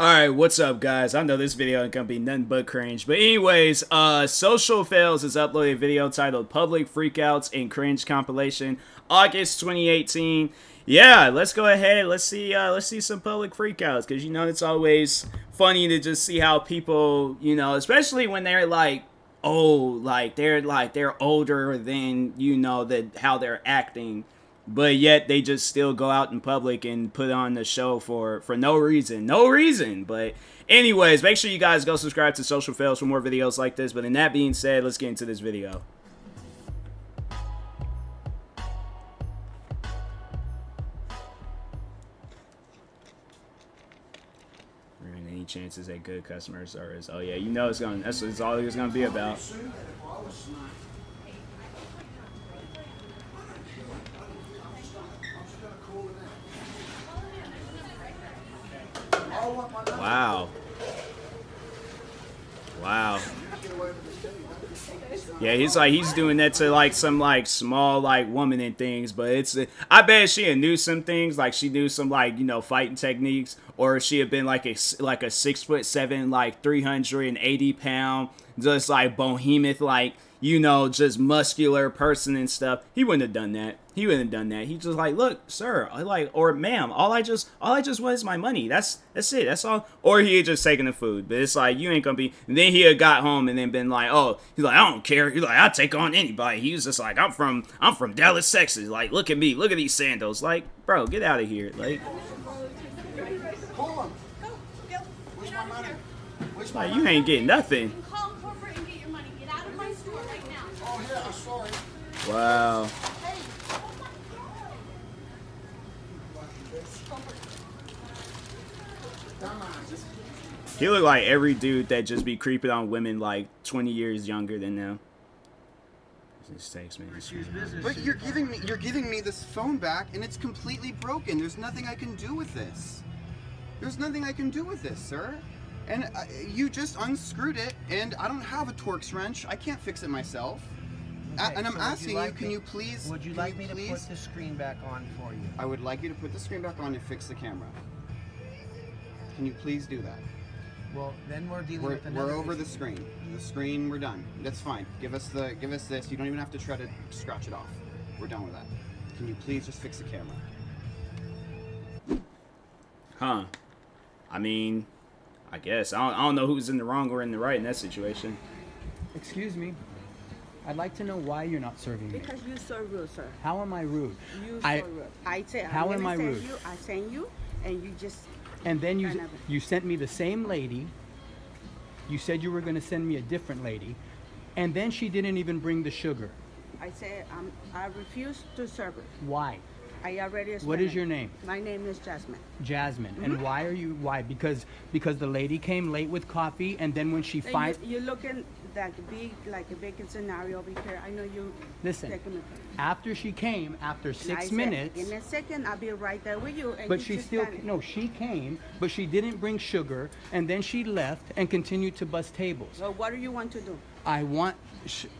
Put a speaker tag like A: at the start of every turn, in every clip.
A: Alright, what's up guys? I know this video ain't gonna be nothing but cringe. But anyways, Social Fails has uploaded a video titled Public Freakouts and Cringe Compilation, August 2018. Yeah, let's go ahead, let's see some public freakouts, because you know it's always funny to just see how people, you know, especially when they're like old, they're older than, you know, how they're acting. But yet they just still go out in public and put on the show for no reason. No reason. But anyways, make sure you guys go subscribe to Social Fails for more videos like this. But in that being said, let's get into this video. Any chances at good customer service? Oh yeah, you know that's what it's all it's gonna be about. Wow. Wow. Yeah, he's doing that to like some like small like woman and things, but it's I bet she knew some things, like she knew some like, you know, fighting techniques, or if she had been like a 6'7", like 380-pound, just like behemoth, like, you know, just muscular person and stuff. He wouldn't have done that. He wouldn't have done that. He just like, look, sir, or ma'am, all I just want is my money. That's it. That's all. Or he had just taken the food. But it's like, you ain't gonna be. And then he had got home and then been like, oh, he's like, I don't care. He's like, I'll take on anybody. He was just like, I'm from Dallas, Texas. Like, look at me. Look at these sandals. Like, bro, get out of here. Like, like you ain't getting nothing. Wow. He look like every dude that just be creeping on women like 20 years younger than them. This takes me.
B: But you're giving me this phone back and it's completely broken. There's nothing I can do with this. There's nothing I can do with this, sir. And you just unscrewed it, and I don't have a Torx wrench. I can't fix it myself. Okay, and I'm asking you, can you please...
C: Would you like me to put the screen back on for you?
B: I would like you to put the screen back on and fix the camera. Can you please do that?
C: Well, then we're dealing with another
B: We're over the screen. The screen, we're done. That's fine. Give us this. You don't even have to try to scratch it off. We're done with that. Can you please just fix the camera?
A: Huh. I mean, I guess. I don't know who's in the wrong or in the right in that situation.
D: Excuse me. I'd like to know why you're not serving me.
E: Because you're so rude, sir.
D: How am I rude?
E: You're so rude. I say,
D: how am I rude?
E: I send you, and you just...
D: And then you sent me the same lady. You said you were going to send me a different lady. And then she didn't even bring the sugar.
E: I said, I refuse to serve it.
D: Why?
E: I already explained.
D: What is your name?
E: My name is Jasmine.
D: Jasmine. Mm-hmm. And why? Because the lady came late with coffee, and then when she finds...
E: You're looking like a big scenario over here. I know you...
D: Listen, after she came, after 6 minutes...
E: In a second, I'll be right there with you. And
D: but she still... No, she came, but she didn't bring sugar, and then she left and continued to bust tables.
E: So what do you want to do?
D: I want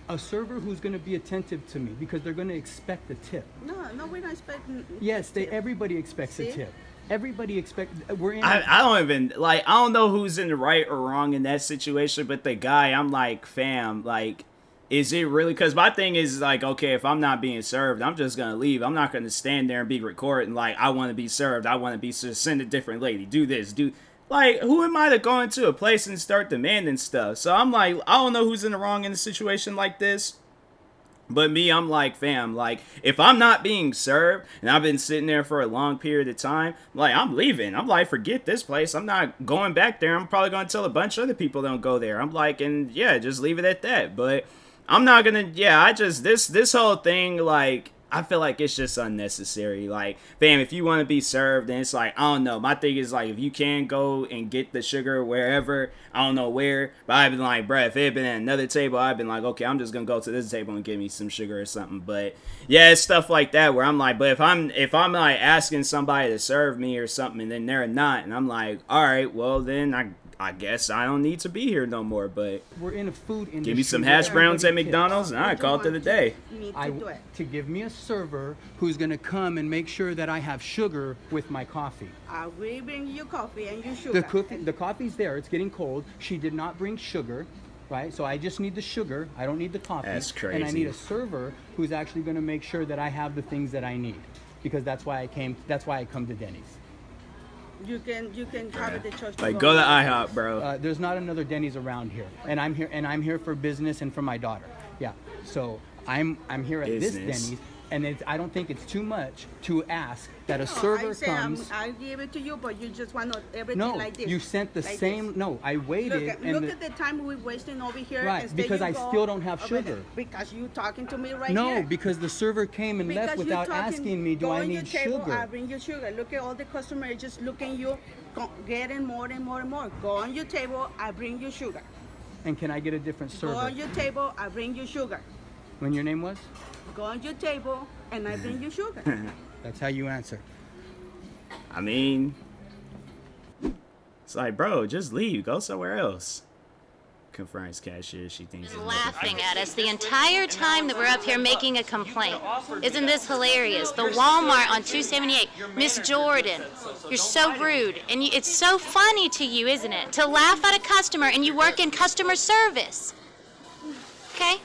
D: a server who's going to be attentive to me, because they're going to expect a tip.
E: No, we're not expecting.
D: Yes, everybody expects a tip. Everybody expects. We're in.
A: I don't even like. I don't know who's in the right or wrong in that situation, but the guy, I'm like, fam, like, is it really? Because my thing is like, okay, if I'm not being served, I'm just gonna leave. I'm not gonna stand there and be recording like I want to be served. I want to be served. Send a different lady. Do this. Do. Like, who am I to go into a place and start demanding stuff? So I'm like, I don't know who's in the wrong in a situation like this. But me, I'm like, fam, like, if I'm not being served and I've been sitting there for a long period of time, like, I'm leaving. I'm like, forget this place. I'm not going back there. I'm probably going to tell a bunch of other people don't go there. I'm like, and yeah, just leave it at that. But I'm not going to, yeah, this whole thing, like... I feel like it's just unnecessary. Like, fam, if you want to be served, then it's like, I don't know. My thing is, like, if you can go and get the sugar wherever, I don't know where, but I've been like, bruh, if it had been at another table, I've been like, okay, I'm just going to go to this table and get me some sugar or something. But, yeah, it's stuff like that where I'm like, but if I'm like, asking somebody to serve me or something, and then they're not, and I'm like, all right, well, then I guess I don't need to be here no more. But
D: We're in a food industry.
A: give me some
D: where
A: hash browns at
D: everybody tips.
A: McDonald's, and I call it a day.
E: Me
D: I
E: to do it.
D: to give me a server who's gonna come and make sure that I have sugar with my coffee.
E: I will bring you coffee and you sugar.
D: The coffee's there. It's getting cold. She did not bring sugar, right? So I just need the sugar. I don't need the coffee.
A: That's
D: And I need
A: crazy.
D: a server who's actually gonna make sure that I have the things that I need, because that's why I came. That's why I come to Denny's.
E: You can have it the church.
A: Like, go to IHOP, bro.
D: There's not another Denny's around here, and I'm here for business and for my daughter. Yeah, so I'm here at this
A: Business.
D: Denny's, and I don't think it's too much to ask that a server comes.
E: I give it to you, but you just want everything
D: No,
E: like this.
D: you sent the
E: like
D: same.
E: this.
D: No, I waited.
E: Look at the time we're wasting over here.
D: Right,
E: Instead
D: because
E: you
D: I
E: go
D: still don't have
E: over there.
D: sugar.
E: Because you talking to me right
D: no,
E: here.
D: because the server came and
E: Because
D: left
E: you
D: without
E: talking-
D: asking me, do
E: go
D: I
E: on your
D: need
E: table, I
D: sugar?
E: bring you sugar. Look at all the customers just looking you, getting more and more and more. Go on your table, I bring you sugar.
D: And can I get a different
E: Go
D: server?
E: on your table, I bring you sugar.
D: When your name was?
E: Go on your table, and I bring you sugar.
D: That's how you answer.
A: I mean, it's like, bro, just leave. Go somewhere else. Confirms cashier. She thinks he's
F: Laughing at us the entire time that we're up here making a complaint. Isn't this hilarious? The Walmart on 278, Miss Jordan, you're so rude, and it's so funny to you, isn't it? To laugh at a customer, and you work in customer service. Okay?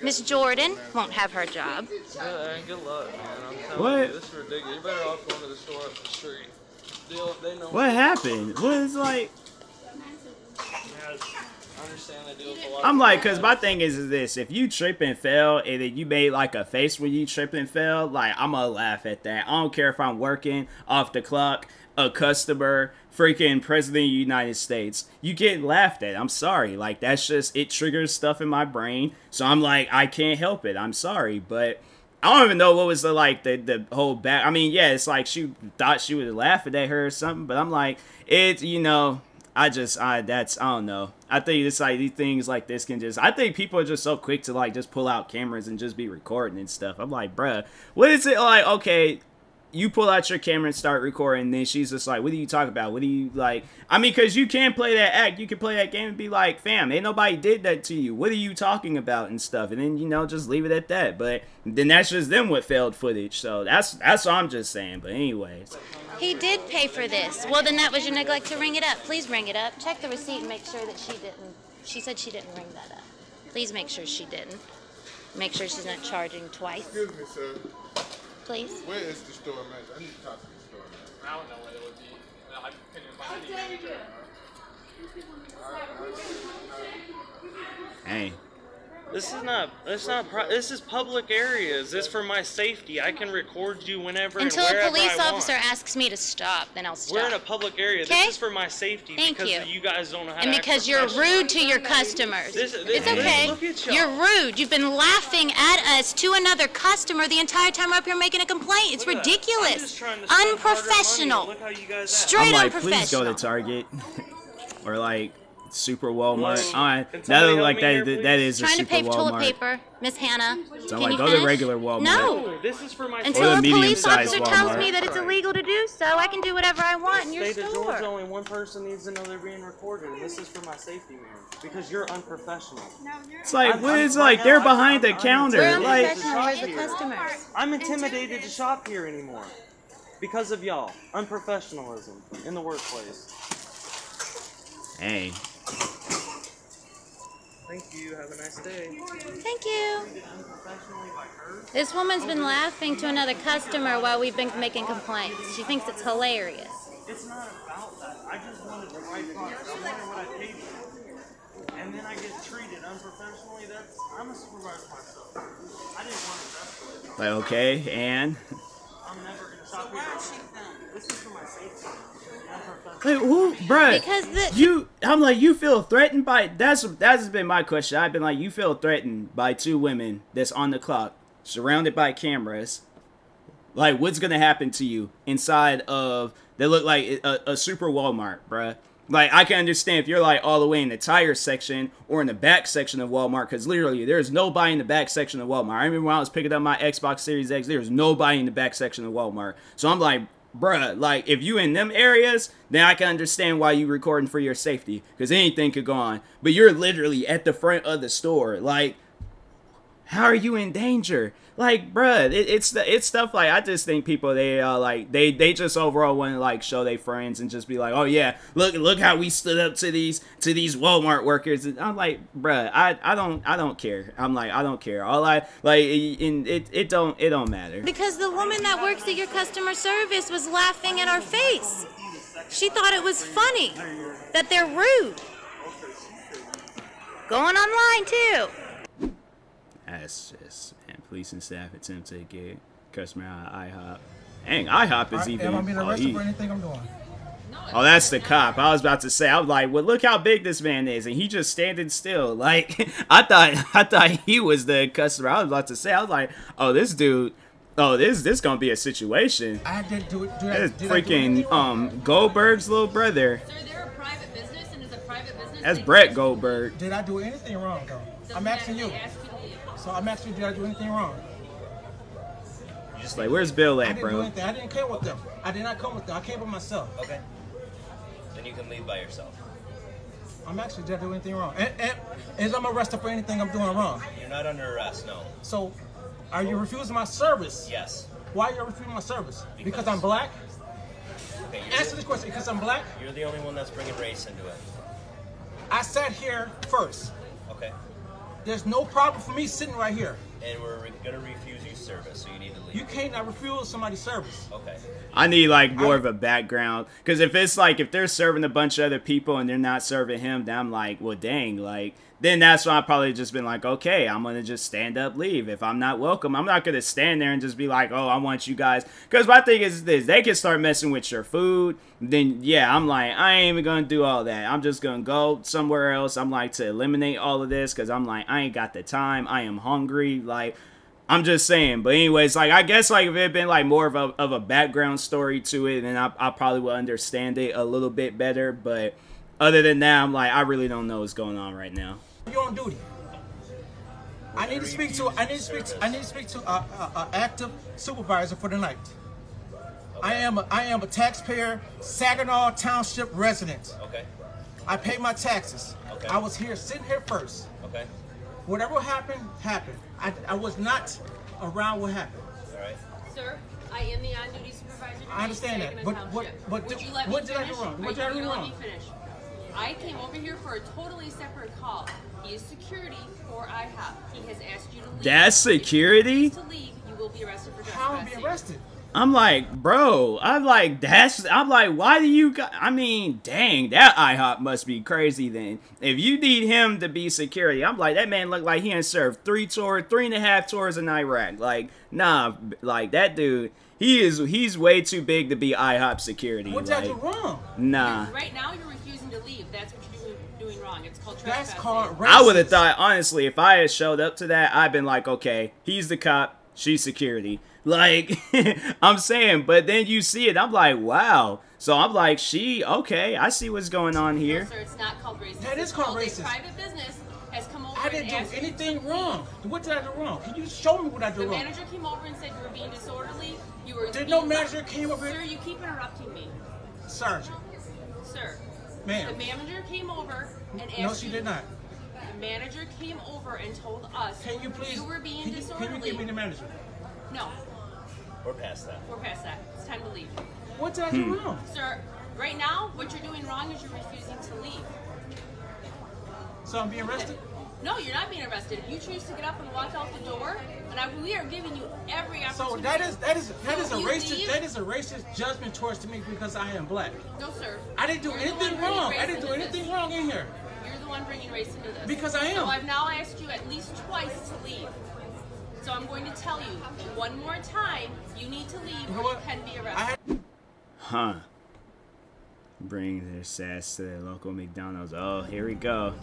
F: Miss Jordan won't have her job.
G: Yeah, and good luck, man. I'm telling
A: What?
G: you, this is ridiculous. You're better off going to the store up the street. They know.
A: What happened? What is like?
G: I understand they deal with a lot.
A: I'm like, cause my thing is this: if you trip and fell, and then you made like a face when you trip and fell, like I'm gonna laugh at that. I don't care if I'm working off the clock, a customer, freaking president of the United States. You get laughed at. I'm sorry. Like that's just it triggers stuff in my brain. So I'm like, I can't help it. I'm sorry, but I don't even know what was the whole back. I mean, yeah, it's like she thought she would laugh at her or something, but I'm like, it's I don't know. I think it's like these things like this can just, I think people are just so quick to like just pull out cameras and just be recording and stuff. I'm like, bruh, what is it like? Okay, you pull out your camera and start recording, and then she's just like, what are you talking about? What do you like? I mean, because you can play that act, you can play that game and be like, fam, ain't nobody did that to you. What are you talking about and stuff? And then, just leave it at that. But then that's just them with failed footage. So that's what I'm just saying. But anyways.
F: He did pay for this. Well, then that was your neglect to ring it up. Please ring it up. Check the receipt and make sure that she didn't. She said she didn't ring that up. Please make sure she didn't. Make sure she's not charging twice.
H: Excuse me, sir.
F: Please.
H: Where is the store manager? I need to talk to the store manager.
G: I don't know what it would be. I couldn't find any manager.
A: Hey.
G: This is public areas. This is for my safety. I can record you whenever
F: Until
G: and
F: a
G: wherever
F: police
G: I
F: officer
G: want.
F: asks me to stop, then I'll stop.
G: We're in a public area.
F: Okay?
G: This is for my safety.
F: Thank
G: because
F: you.
G: You guys don't know how
F: And
G: to act
F: because you're
G: professional.
F: rude to your customers.
G: This-
F: It's okay.
G: look at y'all.
F: You're rude. You've been laughing at us to another customer the entire time we're up here making a complaint. It's
G: Look at that. I'm
F: ridiculous.
G: just trying to spend
F: Unprofessional.
G: hard-earned money. Look how you guys act.
F: Straight
A: I'm like, please
F: unprofessional.
A: go to Target. Or like Super Walmart.
G: Hello?
A: Alright.
G: Can
A: That
G: somebody
A: look
G: help
A: like
G: me
A: that
G: here,
A: that
G: please?
A: is a
F: Trying to
A: Super
F: pay for toilet
A: Walmart.
F: paper, Miss Hannah.
A: So I'm
F: Can
A: like,
F: you
A: go to
F: finish?
A: regular Walmart.
F: No.
G: This is for my
F: Until
A: Or
F: a
A: the
F: police
A: medium-sized
F: officer tells
A: Walmart.
F: me that it's illegal to do so, I can do whatever I want in your
G: State of Georgia,
F: store.
G: only one person needs to know they're being recorded, and this is for my safety, man. Because you're unprofessional.
A: It's like, what is
G: right
A: like,
G: now,
A: they're
G: I'm-
A: behind the
G: I'm
A: counter.
F: We're
A: Like,
F: unprofessional. Where's the customers?
G: I'm intimidated to shop here anymore because of y'all. Unprofessionalism in the workplace.
A: hey.
G: Thank you. Have a nice day.
F: Thank you. This woman's been laughing to another customer while we've been making complaints. She thinks it's hilarious.
G: It's not about that. I just wanted the right product. I wanted what I paid for. And then I get treated unprofessionally. I'm a supervisor myself. I didn't want to escalate.
A: Like, okay, and
G: I'm never going to shop here. This is for my safety.
A: like, who, bruh?
F: Because
A: I'm like, you feel threatened by, that's been my question. I've been like, you feel threatened by two women that's on the clock, surrounded by cameras. Like, what's gonna happen to you inside of, they look like a super Walmart, bruh. Like, I can understand if you're like all the way in the tire section or in the back section of Walmart, because literally there's nobody in the back section of Walmart. I remember when I was picking up my Xbox Series X, there was nobody in the back section of Walmart. So I'm like, bruh, like, if you in them areas, then I can understand why you recording for your safety, because anything could go on. But you're literally at the front of the store. Like, how are you in danger? Like, bruh, it's stuff like, I just think people, they just overall want to, like, show their friends and just be like, oh yeah, look how we stood up to these Walmart workers. And I'm like, bruh, I don't care. I'm like, I don't care. All I like, it don't matter.
F: Because the woman that works at your customer service was laughing in our face. She thought it was funny that they're rude. Going online too.
A: That's just, man, police and staff attempt to get customer out of IHOP. Dang, IHOP is even.
I: Am I being arrested for anything I'm doing?
A: Oh, that's the cop. I was about to say, I was like, well, look how big this man is, and he just standing still. Like, I thought he was the customer. I was about to say, I was like, oh, this dude, oh, this gonna be a situation.
I: I didn't do it.
A: That's freaking Goldberg's little brother.
J: Sir, they're a private business, and as a private business,
A: that's Brett Goldberg.
I: Did I do anything wrong, though? I'm asking you. So I'm asking you, did I do anything wrong?
A: Just like, where's Bill at,
I: I didn't
A: bro?
I: do anything. I didn't come with them. I did not come with them. I came by myself.
K: Okay. Then you can leave by yourself.
I: I'm actually, did I do anything wrong? And is I'm arrested for anything I'm doing wrong?
K: You're not under arrest, no.
I: So, are you refusing my service?
K: Yes.
I: Why are you refusing my service? Because I'm black?
K: Okay,
I: answer this question. Because I'm black?
K: You're the only one that's bringing race into it.
I: I sat here first.
K: Okay.
I: There's no problem for me sitting right here.
K: And we're going to refuse you service, so you need to leave.
I: You cannot refuse somebody's service.
K: Okay.
A: I need like more of a background, because if it's like, if they're serving a bunch of other people and they're not serving him, then I'm like, well, dang, like, then that's why I probably just been like, okay, I'm gonna just stand up, leave. If I'm not welcome, I'm not gonna stand there and just be like, oh, I want you guys, because my thing is this: they can start messing with your food, then yeah, I'm like, I ain't even gonna do all that. I'm just gonna go somewhere else. I'm like, to eliminate all of this, because I'm like, I ain't got the time. I am hungry. Like, I'm just saying. But anyways, like, I guess like if it had been like more of a background story to it, then I probably would understand it a little bit better. But other than that, I'm like, I really don't know what's going on right now.
I: You're on duty. I need to speak to an active supervisor for the night. I am a taxpayer, Saginaw Township resident.
K: Okay.
I: I pay my taxes.
K: Okay.
I: I was here sitting here first.
K: Okay.
I: Whatever happened, happened. I was not around what happened.
K: All right.
J: Sir, I am the on-duty supervisor.
I: I understand that, but what did I do wrong? What did I do wrong?
J: Let me finish. I came over here for a totally separate call. He is security for IHOP. He has asked you to leave.
A: That's security?
J: To leave, you will be arrested for
I: How am I
J: trespassing.
I: being arrested?
A: I'm like, bro, I'm like, why do you got, I mean, dang, that IHOP must be crazy then. If you need him to be security, I'm like, that man looked like he had served 3.5 tours in Iraq. Like, nah, like, that dude, he's way too big to be IHOP security.
I: What did I do wrong?
A: Nah.
J: Right now, you're refusing to leave. That's what you're doing wrong. It's called trespassing.
I: That's called racist.
A: I would have thought, honestly, if I had showed up to that, I'd been like, okay, he's the cop, she's security. Like, I'm saying, but then you see it, I'm like, wow. So I'm like, okay, I see what's going on here.
J: No, sir, it's not called racist.
I: That is called racist.
J: A private business has come over
I: I didn't
J: and
I: do anything wrong. What did I do wrong? Can you show me what I did
J: The
I: wrong?
J: manager came over and said you were being disorderly. You were.
I: Did no manager came over?
J: Sir, you keep interrupting me.
I: Sergeant.
J: Sir.
I: Ma'am.
J: The manager came over and asked
I: No, she did not.
J: The manager came over and told us.
I: Can you please?
J: You were being disorderly.
I: Can you give me the manager?
J: No.
K: We're past that.
J: We're past that. It's time to leave.
I: What did I do wrong?
J: Sir, right now, what you're doing wrong is you're refusing to leave.
I: So I'm being arrested?
J: No, you're not being arrested. If you choose to get up and walk out the door, and we are giving you every opportunity.
I: So that is a racist judgment towards me because I am black.
J: No, sir.
I: I didn't do anything wrong. I didn't do anything wrong in here.
J: You're the one bringing race into this.
I: Because I am.
J: So I've now asked you at least twice to leave. So I'm going to tell you one more time, you need to leave or you can be arrested.
A: Huh. Bring their sass to their local McDonald's. Oh, here we go.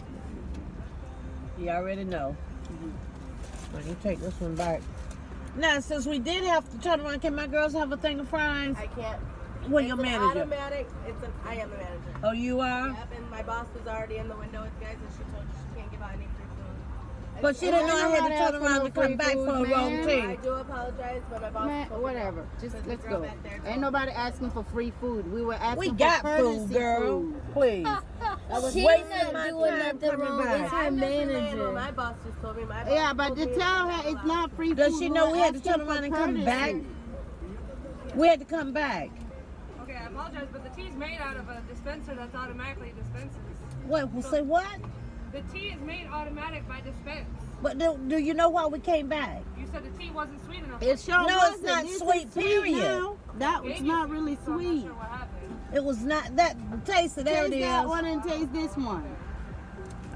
L: You already know. Let me take this one back. Now, since we did have to turn around, can my girls have a thing of fries?
M: I can't.
L: Well, your manager.
M: Automatic. I am the manager.
L: Oh, you are?
M: Yep, and my boss was already in the window with guys, and she told you she can't give out any free food.
L: But she didn't know I had to turn around and come back for a wrong
E: I
L: thing.
E: do apologize, but my boss
N: Man,
E: told me
N: whatever.
E: no.
N: Just
E: There's a
N: let's
E: girl
N: go.
E: back there,
N: Ain't nobody asking for free food. We were asking
L: We
N: for
L: got
N: courtesy
L: food, girl.
N: food.
L: Please. I was
N: She's
L: wasting
N: not
L: my
N: doing
L: time
N: nothing
L: coming
N: wrong.
L: back.
N: It's her
E: I'm just relaying
N: manager.
E: what my boss just told me. My boss
N: Yeah, but
E: told
N: to
E: me
N: tell
E: it's
N: her it's
E: allowed.
N: not free food.
L: Does she know we had to
N: asking
L: turn
N: for
L: around and come
N: courtesy.
L: back? We had to come back.
O: Okay, I apologize, but the tea's made out of a dispenser that's automatically dispenses.
L: Wait, we'll say what?
O: The tea is made automatic by dispense.
L: But do you know why we came back?
O: You said the tea wasn't sweet enough.
N: It sure
L: No,
N: wasn't.
L: it's not
N: This is
L: sweet, period.
N: now. That was not really
O: So I'm not
N: sweet.
O: sure what happened.
L: It was not that. Taste it, there it
N: Taste that
L: is.
N: one and taste this one.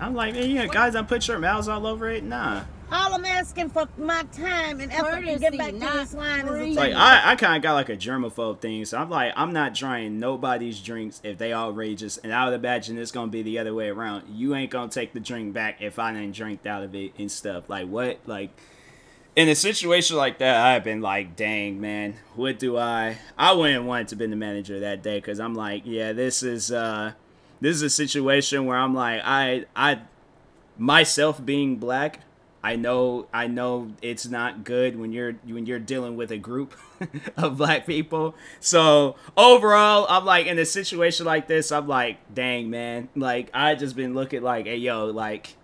A: I'm like, man, yeah, guys, I put your mouths all over it. Nah.
L: All I'm asking for my time and effort to get back to this line is a
A: Like, I kind of got like a germaphobe thing, so I'm like, I'm not trying nobody's drinks if they outrageous, and I would imagine it's gonna be the other way around. You ain't gonna take the drink back if I didn't drink out of it and stuff. Like, what? Like, in a situation like that, I've been like, dang, man, what do I wouldn't want to be the manager that day, because I'm like, yeah, this is a situation where I'm like, I myself being black, I know it's not good when you're dealing with a group of black people. So overall, I'm like, in a situation like this, I'm like, dang, man, like, I just been looking like, hey, yo, like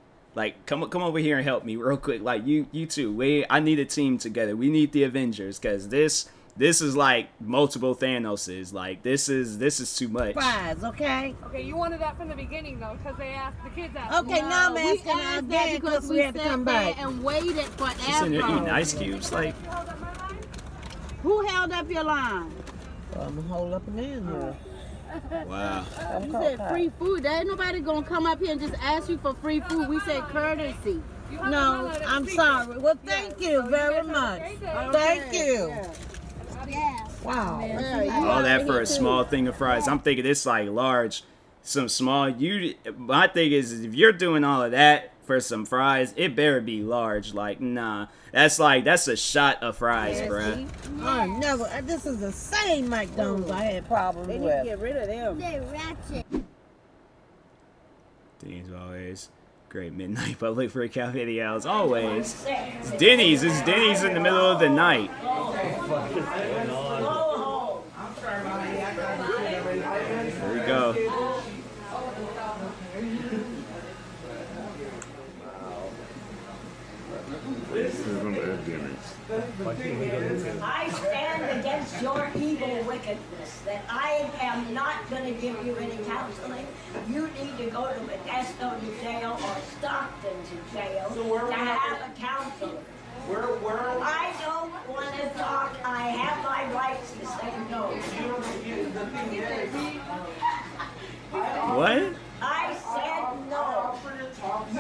A: come over here and help me real quick. Like, you two, I need a team together. We need the Avengers, because this is like multiple Thanoses. Like, this is too much.
L: Fries, okay?
O: Okay, you wanted that from the beginning though, because the kids asked.
L: Okay, now I'm
N: We
L: asking
N: asked
L: again
N: that
L: because we had to
N: sat
L: come
N: there
L: back.
N: and waited forever.
A: She's in there eating ice cubes. Like,
N: Who held up your line?
L: I'm gonna hold up again here.
A: wow.
N: You said free food. There ain't nobody gonna come up here and just ask you for free food. We said courtesy.
L: No, I'm sorry. Well, thank you very much. Thank you.
N: Yeah.
L: Wow.
A: All that for a small thing of fries. I'm thinking it's like large, some small. My thing is, if you're doing all of that for some fries, it better be large. Like, nah, that's a shot of fries, bruh.
L: I never. This is the same McDonald's I had problems
E: They need
L: with.
E: to get rid of them.
N: They're ratchet.
A: Denny's always great midnight public freakout videos. Always. It's Denny's. It's Denny's in the middle of the night. Here we go.
P: I stand against your evil wickedness, that I am not going to give you any counseling. You need to go to Modesto to jail or Stockton to jail to have a counselor. I don't want to talk. I have my rights to say no.
A: What?
P: I said no.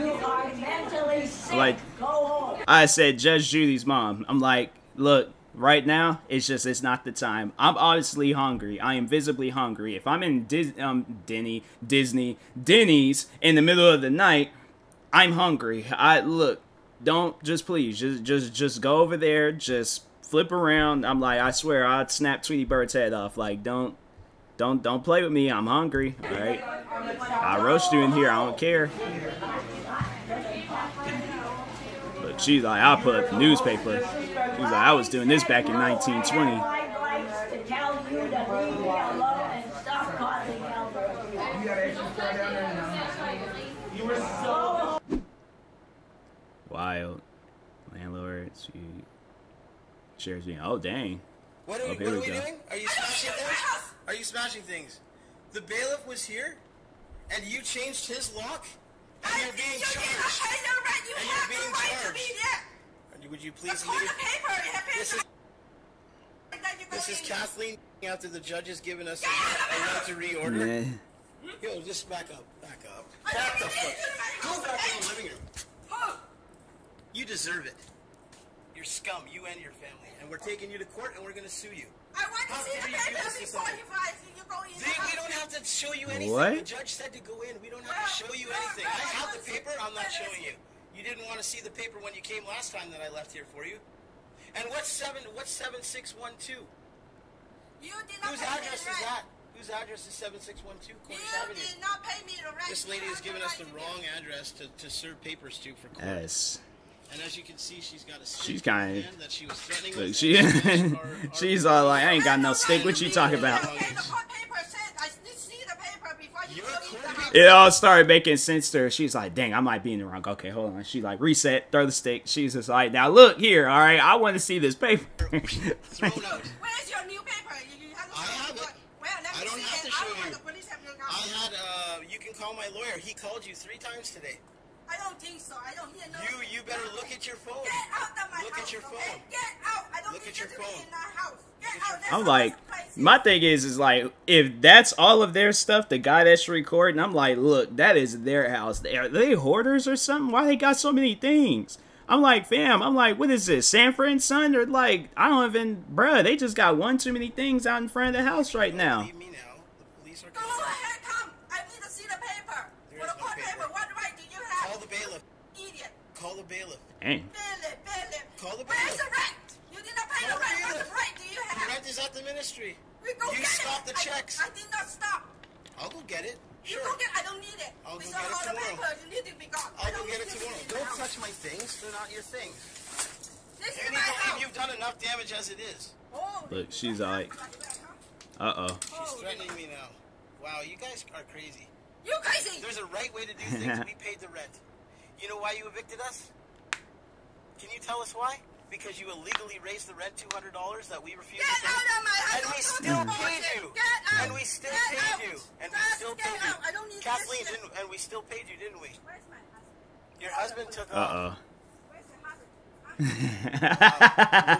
P: You are mentally sick.
A: Like,
P: go home.
A: I said, Judge Judy's mom. I'm like, look, right now, it's not the time. I'm obviously hungry. I am visibly hungry. If I'm in Denny's in the middle of the night, I'm hungry. Don't just go over there, just flip around. I'm like, I swear I'd snap Tweety Bird's head off. Like, don't play with me. I'm hungry. All right, I'll roast you in here. I don't care. But she's like, I'll put up the newspaper. She's like, I was doing this back in 1920. Wild. Landlords. Shares being. Oh, dang.
Q: What are we doing? Are you smashing things? Are you smashing things? The bailiff was here, and you changed his lock, and you're being charged. And you're being charged. Would you please leave? This is Kathleen after the judge has given us a right to reorder. Yo, just back up. Back up. Back the fuck. Go back in the living room. You deserve it. You're scum, you and your family. And we're taking you to court and we're going to sue you. I want to see the papers before you go in. We don't have to show you anything.
A: What?
Q: The judge said to go in. We don't have to show you anything. I have the paper. I'm not showing you. You didn't want to see the paper when you came last time that I left here for you. And what's 7612?
P: You did not
Q: Whose address is that? Whose address is 7612 Cornish Avenue?
P: You did not pay me the rent.
Q: This lady has given us the wrong address to serve papers to for court.
A: Yes.
Q: And as you can see, she's got a stick
A: She's kind
Q: in her hand that she was threatening
A: of.
Q: with.
A: She's all like, I ain't got no stick. What you talking about? It all started making sense to her. She's like, dang, I might be in the wrong. Okay, hold on. She like, reset, throw the stick. She's just like, now look here, all right? I want to see this paper.
Q: Thrown out.
E: Where's your new paper?
Q: I have it. I don't have to show you. I had, you can call my lawyer. He called you 3 times today.
E: I don't think so. I don't hear no.
Q: You better look at your phone.
E: Get out of my
Q: look
E: house.
Q: At your phone.
E: Okay? Get out. I don't
Q: look
E: need
Q: at your
E: you to
Q: phone.
E: be in my house. Get out.
A: I'm like, my thing is like, if that's all of their stuff, the guy that's recording, I'm like, look, that is their house. Are they hoarders or something? Why they got so many things? I'm like, fam, I'm like, what is this, Sanford and Son? Or like, I don't even, bruh, they just got one too many things out in front of the house right now.
Q: Leave me now. The police are
E: coming. Go ahead, come. I need to see the paper.
Q: There is no paper.
E: What right do you have?
Q: Call the bailiff.
E: Idiot.
Q: Call the bailiff.
A: Dang.
E: Bailiff.
Q: Call the bailiff.
E: Where's the rent? You didn't pay the rent. What right do you have?
Q: The rent is at the ministry.
E: You
Q: stopped the checks.
E: I did not stop.
Q: I'll go get it.
E: You go get. I don't need it.
Q: I'll go
E: get
Q: it tomorrow.
E: The paper. You need to be gone.
Q: I'll go get it tomorrow. Don't touch my things. They're not your things.
E: This is my house.
Q: You've done enough damage as it is.
A: Look, she's like, uh-oh.
Q: She's threatening me now. Wow, you guys are crazy.
E: You crazy?
Q: There's a right way to do things. We paid the rent. You know why you evicted us? Can you tell us why? Because you illegally raised the rent $200 that we refused to pay.
E: Get out of my house!
Q: And we still paid you.
E: Get out!
Q: And we still paid you. And we still paid you.
E: I don't need
Q: Kathleen,
E: this.
Q: and we still paid you, didn't we?
E: Where's my husband?
Q: Your husband took off.
A: Uh-oh.
E: Where's your husband?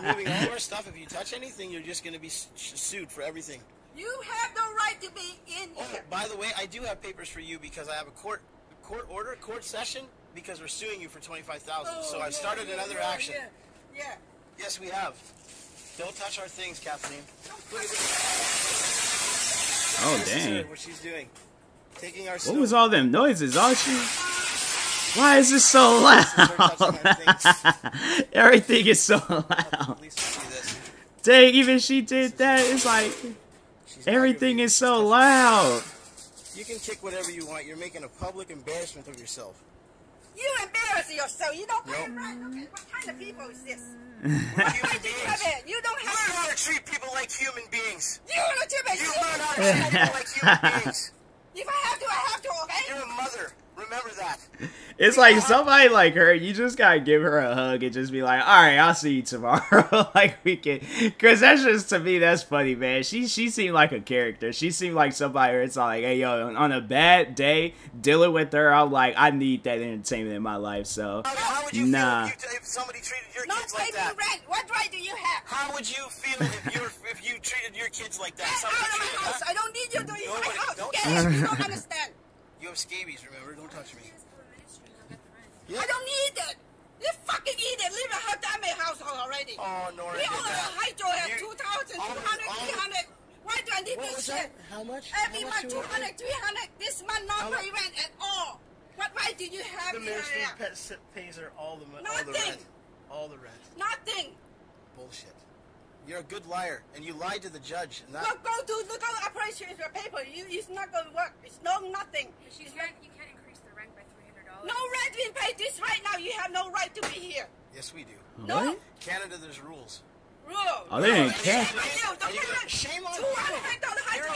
Q: We're moving all our stuff. If you touch anything, you're just going to be sued for everything.
E: You have no right to be in here.
Q: By the way, I do have papers for you because I have a court order, court session, because we're suing you for $25,000. So I've started another action.
E: Yeah.
Q: Yes, we have. Don't touch our things, Kathleen. Look at this.
A: Oh,
Q: This is
A: dang.
Q: what she's doing. Taking our
A: What was all them noises? All she... Why is this so loud? Everything is so loud. Dang, even she did that. It's like, everything is so loud.
Q: You can kick whatever you want. You're making a public embarrassment of yourself.
E: You embarrass yourself. You don't pay right. Okay, what kind of people is this? You don't have.
Q: You learn how to treat people like human beings.
E: You learn
Q: how to treat people like human beings.
E: If I have to, I have to, okay?
Q: You're a mother. Remember that.
A: It's like somebody like her, you just gotta give her a hug and just be like, alright, I'll see you tomorrow. Like, we can, cause that's just, to me, that's funny, man. She seemed like a character. She seemed like somebody where it's like, hey, yo, on a bad day, dealing with her, I'm like, I need that entertainment in my life, so,
Q: how would you
A: nah.
Q: feel if somebody treated your
E: Not
Q: kids like
E: pay
Q: that?
E: me rent. What right do you have?
Q: How would you feel if you treated your kids like that?
E: Get out of my house. I don't need you to use my house.
Q: Don't
E: Get it. You don't understand.
Q: You have scabies, remember? Don't touch me.
E: I don't need it. You fucking idiot. Leave a damn household already.
Q: Oh, Nora.
E: We own a hydro at 2,000, 200, 300. Why do I need this shit?
Q: How much?
E: Every month, 200, 300. This month, not pay rent at all. What right do you have
Q: The
E: here?
Q: ministry pays her all the rent. All the rent.
E: Nothing.
Q: Bullshit. You're a good liar, and you lied to the judge. And that...
E: Look, go operation your paper. It's not going to work. It's nothing.
O: You can't increase the rent by $300.
E: No rent being paid this right now. You have no right to be here.
Q: Yes, we do.
A: What?
E: No.
Q: Canada, there's rules.
E: Rules.
A: Oh, they in Canada.
Q: Shame on you.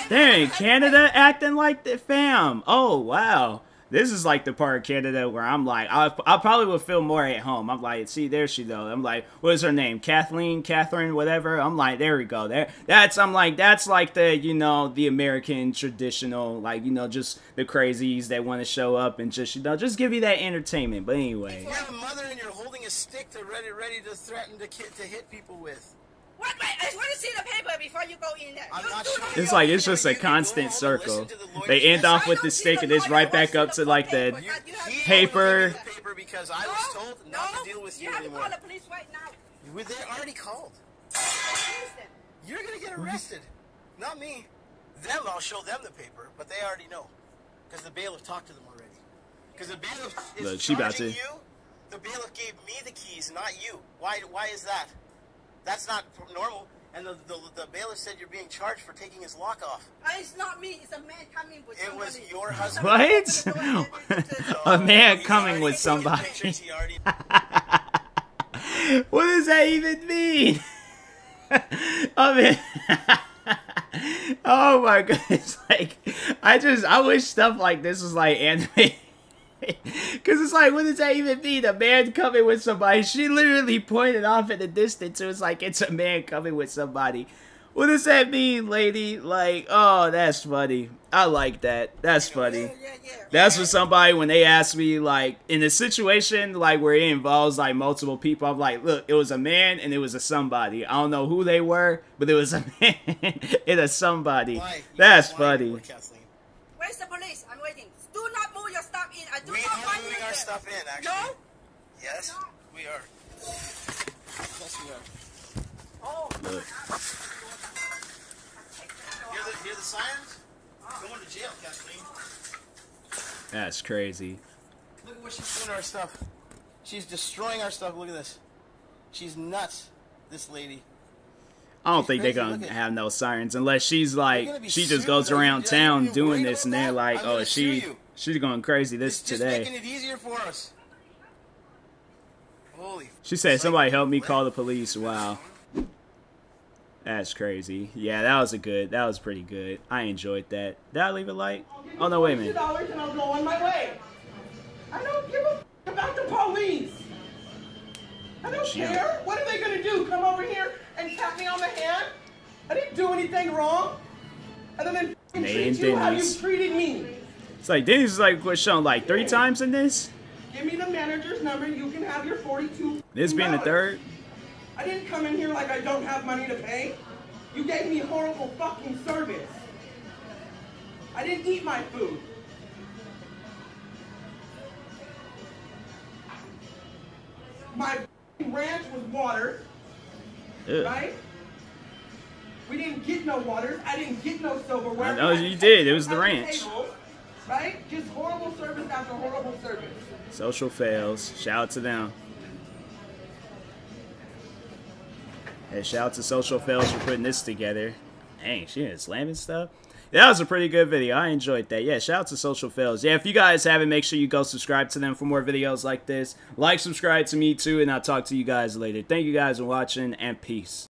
A: They're in Canada acting like that, fam. Oh, wow. This is like the part of Canada where I'm like, I probably would feel more at home. I'm like, see, there she go. I'm like, what is her name? Catherine, whatever. I'm like, there we go. That's like the, you know, the American traditional, like, you know, just the crazies that want to show up and just, you know, just give you that entertainment. But anyway.
Q: You're a mother and you're holding a stick ready to threaten to hit people with.
E: What? Wait, I want to see the paper before you go in there.
A: It's like, it's just a constant circle. They end off with the stick and it's right back up to like the paper.
Q: Because I was told not to deal with you anymore.
E: Call the police right now.
Q: They already called. You're gonna get arrested. Not me. Them, I'll show them the paper, but they already know. Because the bailiff talked to them already. Because the bailiff is charging you. The bailiff gave me the keys, not you. Why is that? That's not normal. And the bailiff said you're being charged for taking his lock off.
E: It's not me. It's a man coming with somebody.
Q: It was your husband.
A: What? A man coming with somebody. What does that even mean? I mean, oh my goodness! Like, I wish stuff like this was like anime. Cause it's like, what does that even mean? A man coming with somebody? She literally pointed off in the distance. It was like, it's a man coming with somebody. What does that mean, lady? Like, oh, that's funny. I like that. That's funny. That's for somebody when they ask me, like, in a situation like where it involves like multiple people. I'm like, look, it was a man and it was a somebody. I don't know who they were, but it was a man and a somebody. That's funny.
M: Where's the police? I'm waiting. Do not move your stuff in. I do
Q: We
M: not
Q: are
M: want
Q: moving
M: you
Q: our
M: to-
Q: stuff in, actually.
M: No?
Q: Yes, we are. Yes, we are.
M: Oh.
A: Look.
Q: Hear the sirens? Going to jail, Kathleen.
A: That's crazy.
Q: Look at what she's doing to our stuff. She's destroying our stuff. Look at this. She's nuts, this lady.
A: I don't think they're gonna have no sirens unless she's like, she just goes around town doing this and they're like, oh, she's going crazy this today.
Q: Making it easier for us. Holy.
A: She said, somebody help me call the police. Wow. That's crazy. Yeah, that was pretty good. I enjoyed that. Did I leave a light? Oh, no, wait a minute.
R: $2 and I'll go on my way. I don't give a f about the police. I don't care. What are they going to do? Come over here and tap me on the hand? I didn't do anything wrong. Other than treat you how you treated me.
A: It's like, Denny's is like, was shown like 3 times in this?
R: Give me the manager's number. You can have your $42.
A: This being the 3rd?
R: I didn't come in here like I don't have money to pay. You gave me horrible fucking service. I didn't eat my food. My ranch was water, right? We didn't get no water. I didn't get no silverware.
A: I know you did. It was the ranch.
R: Tables, right? Just horrible service after horrible service.
A: Social fails. Shout out to them. Hey, shout out to Social Fails for putting this together. Dang, she is slamming stuff. That was a pretty good video. I enjoyed that. Yeah, shout out to Social Fails. Yeah, if you guys haven't, make sure you go subscribe to them for more videos like this. Like, subscribe to me too, and I'll talk to you guys later. Thank you guys for watching, and peace.